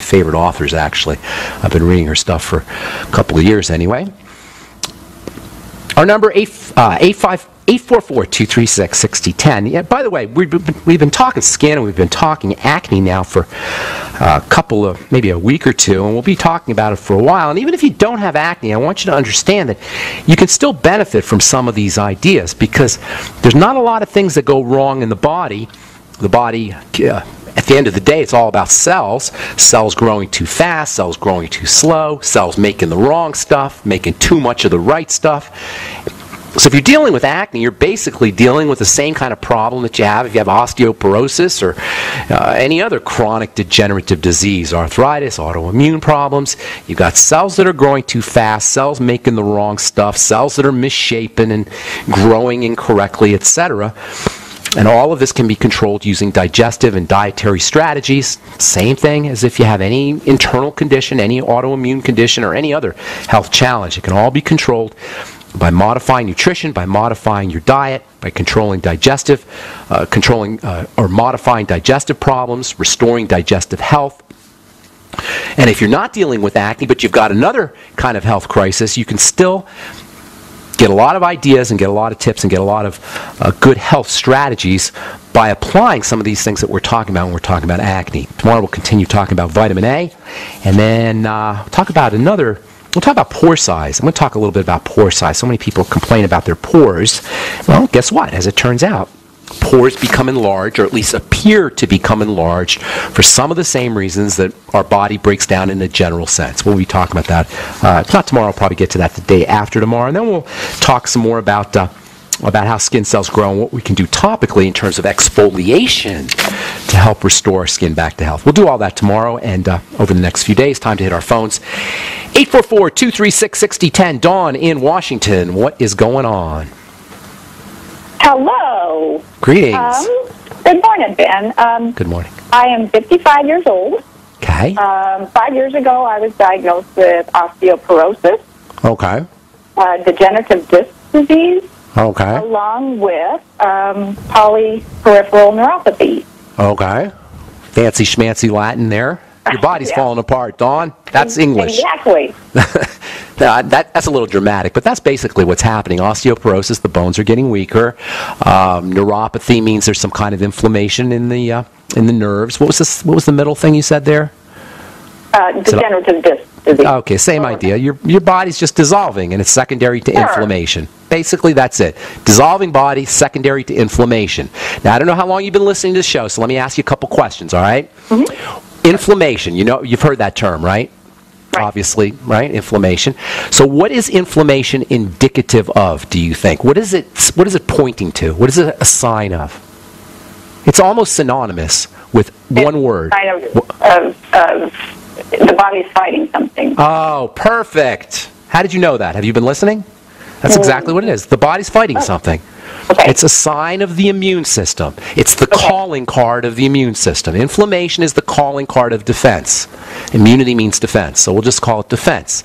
favorite authors, actually. I've been reading her stuff for a couple of years anyway. Our number, 844-236-6010. Yeah, by the way, we've been talking skin and we've been talking acne now for a couple of, maybe a week or two, and we'll be talking about it for a while. And even if you don't have acne, I want you to understand that you can still benefit from some of these ideas, because there's not a lot of things that go wrong in the body. The body, at the end of the day, it's all about cells. Cells growing too fast, cells growing too slow, cells making the wrong stuff, making too much of the right stuff. So if you're dealing with acne, you're basically dealing with the same kind of problem that you have if you have osteoporosis or any other chronic degenerative disease, arthritis, autoimmune problems. You've got cells that are growing too fast, cells making the wrong stuff, cells that are misshapen and growing incorrectly, etc. And all of this can be controlled using digestive and dietary strategies. Same thing as if you have any internal condition, any autoimmune condition, or any other health challenge. It can all be controlled by modifying nutrition, by modifying your diet, by controlling or modifying digestive problems, restoring digestive health. And if you're not dealing with acne, but you've got another kind of health crisis, you can still get a lot of ideas and get a lot of tips and get a lot of good health strategies by applying some of these things that we're talking about when we're talking about acne. Tomorrow we'll continue talking about vitamin A, and then talk about we'll talk about pore size. I'm going to talk a little bit about pore size. So many people complain about their pores. Well, guess what? As it turns out, pores become enlarged, or at least appear to become enlarged, for some of the same reasons that our body breaks down in a general sense. We'll be talking about that. If not tomorrow, I'll probably get to that the day after tomorrow. And then we'll talk some more about how skin cells grow and what we can do topically in terms of exfoliation to help restore our skin back to health. We'll do all that tomorrow and over the next few days. Time to hit our phones. 844-236-6010. Dawn in Washington. What is going on? Hello. Greetings. Good morning, Ben. Good morning. I am 55 years old. Okay. 5 years ago, I was diagnosed with osteoporosis. Okay. Degenerative disc disease. Okay. Along with polyperipheral neuropathy. Okay. Fancy schmancy Latin there. Your body's falling apart, Dawn. That's English. Exactly. That's a little dramatic, but that's basically what's happening. Osteoporosis, the bones are getting weaker. Neuropathy means there's some kind of inflammation in the nerves. What was the middle thing you said there? Degenerative disc disease. Okay, same idea. Your body's just dissolving, and it's secondary to inflammation. Basically, that's it. Dissolving body, secondary to inflammation. Now, I don't know how long you've been listening to the show, so let me ask you a couple questions, all right? Mm-hmm. Inflammation, you've heard that term, right? Obviously, right? Inflammation. So what is inflammation indicative of, do you think? What is it pointing to? What is it a sign of? It's almost synonymous with one word. Sign of the body's fighting something. Oh, perfect. How did you know that? Have you been listening? That's exactly what it is. The body's fighting something. Okay. It's a sign of the immune system. It's the calling card of the immune system. Inflammation is the calling card of defense. Immunity means defense, so we'll just call it defense.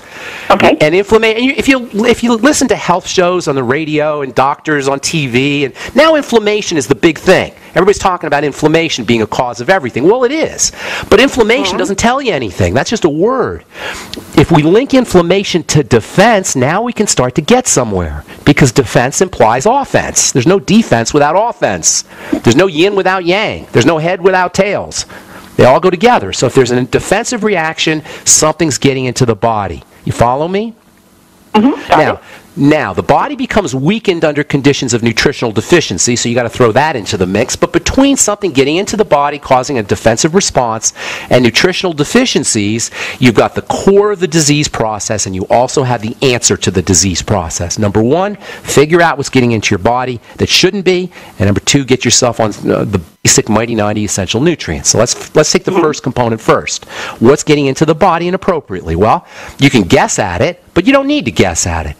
Okay. And inflammation. If you listen to health shows on the radio and doctors on TV, and now inflammation is the big thing. Everybody's talking about inflammation being a cause of everything. Well, it is, but inflammation doesn't tell you anything. That's just a word. If we link inflammation to defense, now we can start to get somewhere, because defense implies offense. There's no defense without offense. There's no yin without yang. There's no head without tails. They all go together. So if there's a defensive reaction, something's getting into the body. You follow me? Mm-hmm. Now, the body becomes weakened under conditions of nutritional deficiency, so you got to throw that into the mix. But between something getting into the body, causing a defensive response, and nutritional deficiencies, you've got the core of the disease process, and you also have the answer to the disease process. Number one, figure out what's getting into your body that shouldn't be, and number two, get yourself on the basic Mighty 90 essential nutrients. So let's take the first component first. What's getting into the body inappropriately? Well, you can guess at it, but you don't need to guess at it.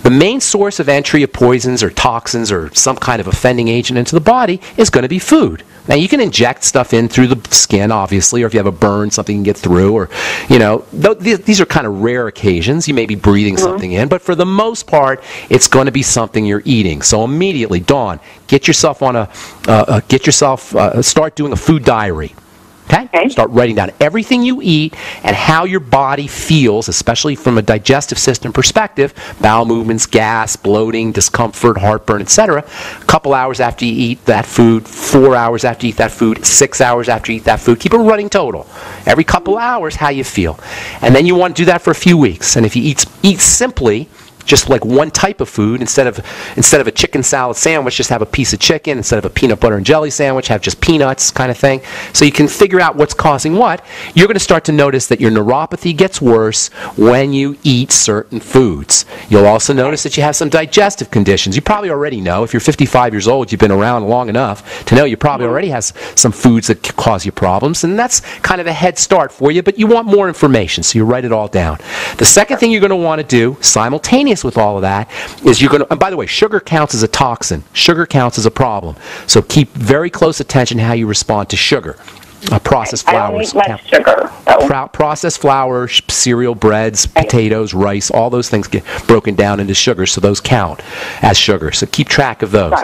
The main source of entry of poisons or toxins or some kind of offending agent into the body is going to be food. Now, you can inject stuff in through the skin, obviously, or if you have a burn, something can get through, or, these are kind of rare occasions. You may be breathing something in, but for the most part, it's going to be something you're eating. So immediately, Dawn, start doing a food diary. Okay? Start writing down everything you eat and how your body feels, especially from a digestive system perspective, bowel movements, gas, bloating, discomfort, heartburn, etc. A couple hours after you eat that food, 4 hours after you eat that food, 6 hours after you eat that food. Keep a running total. Every couple hours, how you feel. And then you want to do that for a few weeks. And if you eat simply, just like one type of food, instead of a chicken salad sandwich, just have a piece of chicken. Instead of a peanut butter and jelly sandwich, have just peanuts kind of thing. So you can figure out what's causing what. You're going to start to notice that your neuropathy gets worse when you eat certain foods. You'll also notice that you have some digestive conditions. You probably already know. If you're 55 years old, you've been around long enough to know you probably already have some foods that cause you problems. And that's kind of a head start for you, but you want more information, so you write it all down. The second thing you're going to want to do, simultaneous with all of that, is you're going to, and by the way, sugar counts as a toxin. Sugar counts as a problem. So keep very close attention to how you respond to sugar. Processed flours. I don't eat much sugar. So. Processed flour, cereal, breads, potatoes, rice, all those things get broken down into sugar, so those count as sugar. So keep track of those.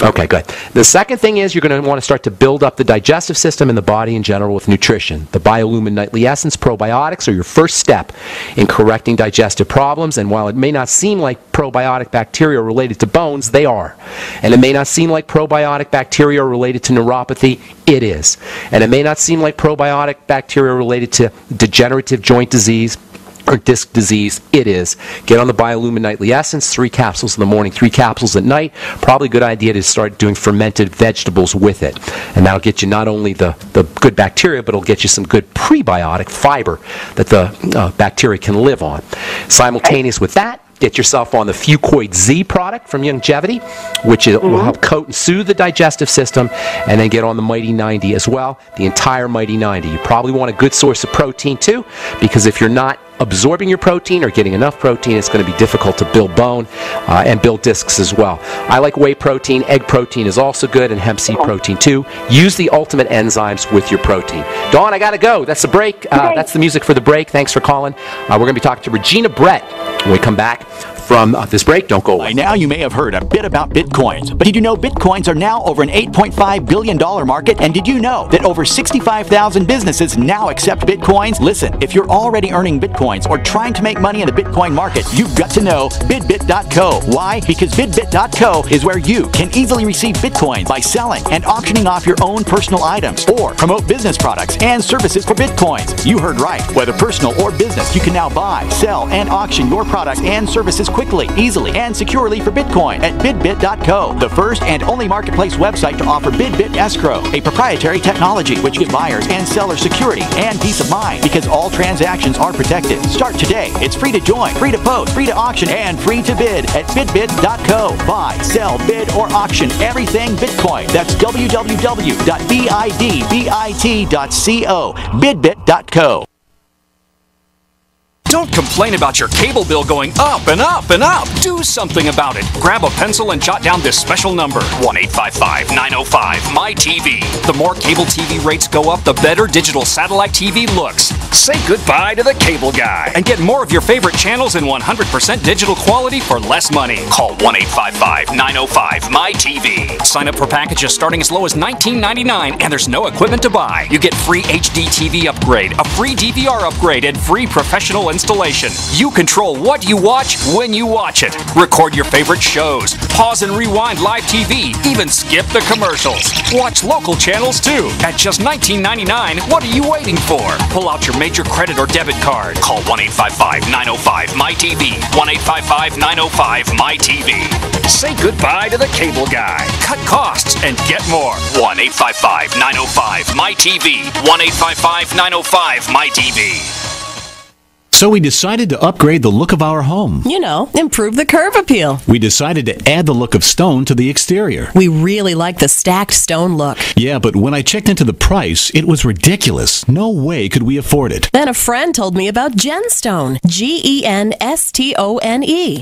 Okay, good. The second thing is you're going to want to start to build up the digestive system and the body in general with nutrition. The Biolumin Nightly Essence probiotics are your first step in correcting digestive problems, and while it may not seem like probiotic bacteria are related to bones, they are. And it may not seem like probiotic bacteria are related to neuropathy, it is. And it may not seem like probiotic bacteria are related to degenerative joint disease or disc disease, it is. Get on the Biolumin Nightly Essence, 3 capsules in the morning, 3 capsules at night. Probably a good idea to start doing fermented vegetables with it. And that'll get you not only the good bacteria, but it'll get you some good prebiotic fiber that the bacteria can live on. Simultaneous with that, get yourself on the Fucoid Z product from Longevity, which will help coat and soothe the digestive system, and then get on the Mighty 90 as well, the entire Mighty 90. You probably want a good source of protein too, because if you're not absorbing your protein or getting enough protein, it's going to be difficult to build bone and build discs as well. I like whey protein. Egg protein is also good, and hemp seed protein too. Use the ultimate enzymes with your protein. Dawn, I got to go. That's the break. That's the music for the break. Thanks for calling. We're going to be talking to Regina Brett when we come back from this break. Don't go away. By now you may have heard a bit about Bitcoins, but did you know Bitcoins are now over an $8.5 billion market? And did you know that over 65,000 businesses now accept Bitcoins? Listen, if you're already earning Bitcoins or trying to make money in the Bitcoin market, you've got to know bidbit.co. Why? Because bidbit.co is where you can easily receive Bitcoins by selling and auctioning off your own personal items or promote business products and services for Bitcoins. You heard right. Whether personal or business, you can now buy, sell, and auction your products and services quickly, easily, and securely for Bitcoin at bidbit.co, the first and only marketplace website to offer Bidbit Escrow, a proprietary technology which gives buyers and sellers security and peace of mind because all transactions are protected. Start today. It's free to join, free to post, free to auction, and free to bid at bidbit.co. Buy, sell, bid, or auction everything Bitcoin. That's www.bidbit.co. Bidbit.co. Don't complain about your cable bill going up and up and up. Do something about it. Grab a pencil and jot down this special number, 1-855-905-MY-TV. The more cable TV rates go up, the better digital satellite TV looks. Say goodbye to the cable guy and get more of your favorite channels in 100% digital quality for less money. Call 1-855-905-MY-TV. Sign up for packages starting as low as $19.99, and there's no equipment to buy. You get free HD TV upgrade, a free DVR upgrade, and free professional installation. You control what you watch when you watch it. Record your favorite shows. Pause and rewind live TV. Even skip the commercials. Watch local channels too. At just $19.99, what are you waiting for? Pull out your major credit or debit card. Call 1-855-905-MY-TV. 1-855-905-MY-TV. Say goodbye to the cable guy. Cut costs and get more. 1-855-905-MY-TV. 1-855-905-MY-TV. So we decided to upgrade the look of our home. You know, improve the curb appeal. We decided to add the look of stone to the exterior. We really like the stacked stone look. Yeah, but when I checked into the price, it was ridiculous. No way could we afford it. Then a friend told me about Genstone. Genstone.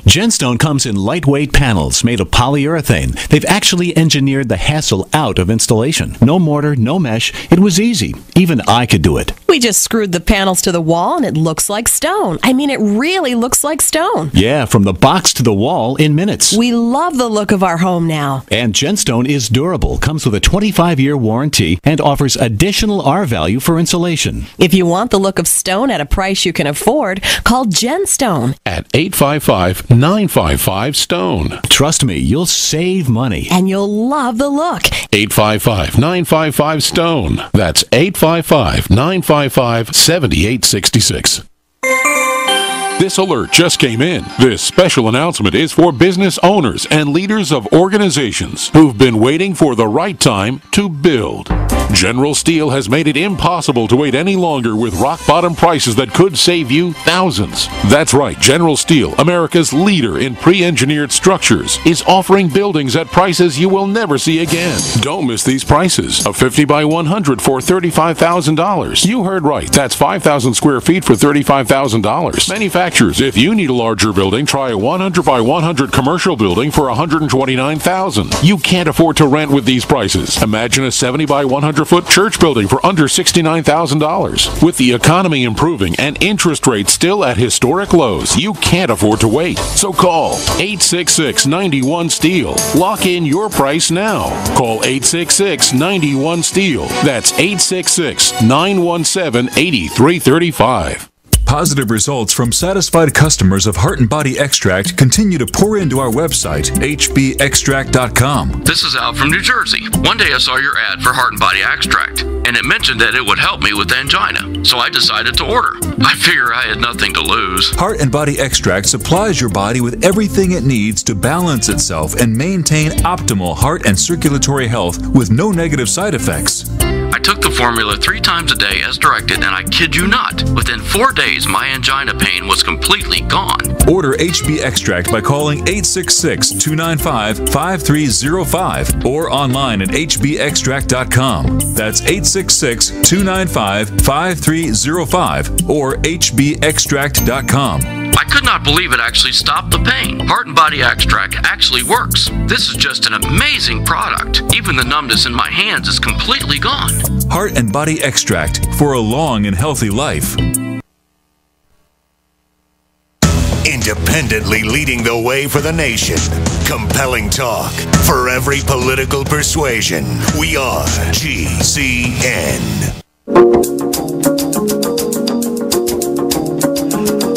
Genstone comes in lightweight panels made of polyurethane. They've actually engineered the hassle out of installation. No mortar, no mesh. It was easy. Even I could do it. We just screwed the panels to the wall and it looks like stone. stone. I mean, it really looks like stone. Yeah, from the box to the wall in minutes. We love the look of our home now. And Gemstone is durable, comes with a 25-year warranty, and offers additional R-value for insulation. If you want the look of stone at a price you can afford, call Gemstone at 855-955-STONE. Trust me, you'll save money. And you'll love the look. 855-955-STONE. That's 855-955-7866. This alert just came in. This special announcement is for business owners and leaders of organizations who've been waiting for the right time to build. General Steel has made it impossible to wait any longer with rock-bottom prices that could save you thousands. That's right, General Steel, America's leader in pre-engineered structures, is offering buildings at prices you will never see again. Don't miss these prices. A 50 by 100 for $35,000. You heard right. That's 5,000 square feet for $35,000. Manufacturers, if you need a larger building, try a 100 by 100 commercial building for $129,000. You can't afford to rent with these prices. Imagine a 70 by 100-foot church building for under $69,000. With the economy improving and interest rates still at historic lows, you can't afford to wait. So call 866-91-STEEL. Lock in your price now. Call 866-91-STEEL. That's 866-917-8335. Positive results from satisfied customers of Heart and Body Extract continue to pour into our website, hbextract.com. This is Al from New Jersey. One day I saw your ad for Heart and Body Extract, and it mentioned that it would help me with angina, so I decided to order. I figure I had nothing to lose. Heart and Body Extract supplies your body with everything it needs to balance itself and maintain optimal heart and circulatory health with no negative side effects. I took the formula 3 times a day as directed, and I kid you not, within 4 days my angina pain was completely gone. Order HB Extract by calling 866-295-5305 or online at hbextract.com. That's 866-295-5305 or hbextract.com. I could not believe it actually stopped the pain. Heart and Body Extract actually works. This is just an amazing product. Even the numbness in my hands is completely gone. Heart and Body Extract for a long and healthy life. Independently leading the way for the nation. Compelling talk for every political persuasion. We are GCN.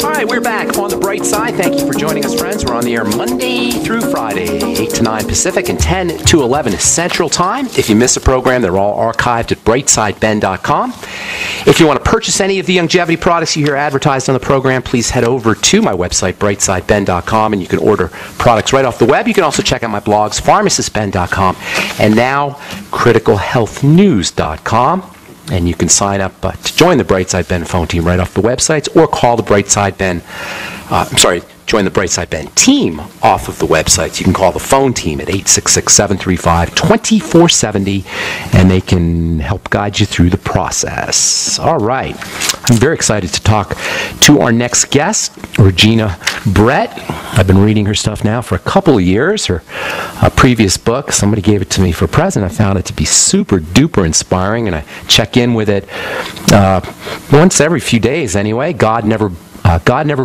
All right, we're back on the bright side. Thank you for joining us, friends. We're on the air Monday through Friday, 8 to 9 Pacific and 10 to 11 Central Time. If you miss a program, they're all archived at brightsideben.com. If you want to purchase any of the longevity products you hear advertised on the program, please head over to my website, brightsideben.com, and you can order products right off the web. You can also check out my blogs, pharmacistben.com, and now criticalhealthnews.com. And you can sign up to join the Brightside Ben phone team right off the websites, or call the Brightside Ben, join the Brightside Ben team off of the websites. You can call the phone team at 866-735-2470, and they can help guide you through the process. All right. I'm very excited to talk to our next guest, Regina Brett. I've been reading her stuff now for a couple of years. Her previous book, somebody gave it to me for a present. I found it to be super duper inspiring, and I check in with it once every few days anyway. God Never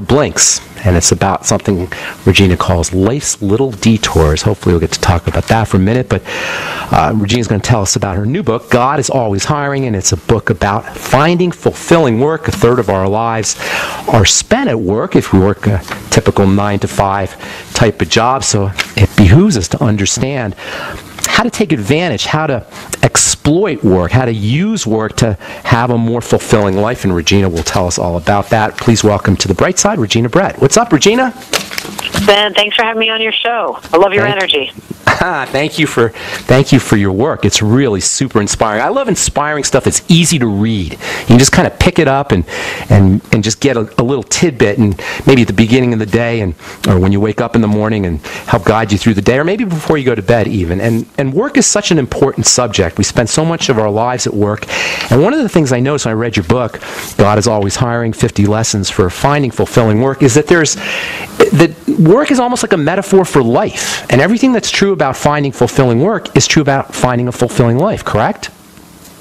Blinks, and it's about something Regina calls life's little detours. Hopefully we'll get to talk about that for a minute, but Regina's going to tell us about her new book, God is Always Hiring, and it's a book about finding fulfilling work. A third of our lives are spent at work if we work a typical 9-to-5 type of job, so it behooves us to understand how to take advantage, how to exploit work, how to use work to have a more fulfilling life, and Regina will tell us all about that. Please welcome to the bright side, Regina Brett. What's up, Regina? Ben, thanks for having me on your show. I love your energy. Thank you for your work. It's really super inspiring. I love inspiring stuff that's easy to read. You can just kind of pick it up and just get a little tidbit, and maybe at the beginning of the day, or when you wake up in the morning, and help guide you through the day, or maybe before you go to bed even. And work is such an important subject. We spend so much of our lives at work. And one of the things I noticed when I read your book, God is Always Hiring, 50 Lessons for Finding Fulfilling Work, is that that work is almost like a metaphor for life. And everything that's true about finding fulfilling work is true about finding a fulfilling life, correct?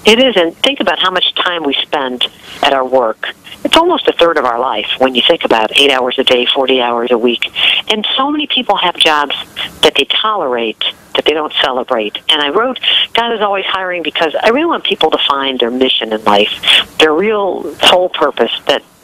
It is, and think about how much time we spend at our work. It's almost a third of our life when you think about 8 hours a day, 40 hours a week. And so many people have jobs that they tolerate, that they don't celebrate. And I wrote, God is always hiring, because I really want people to find their mission in life, their real soul purpose, that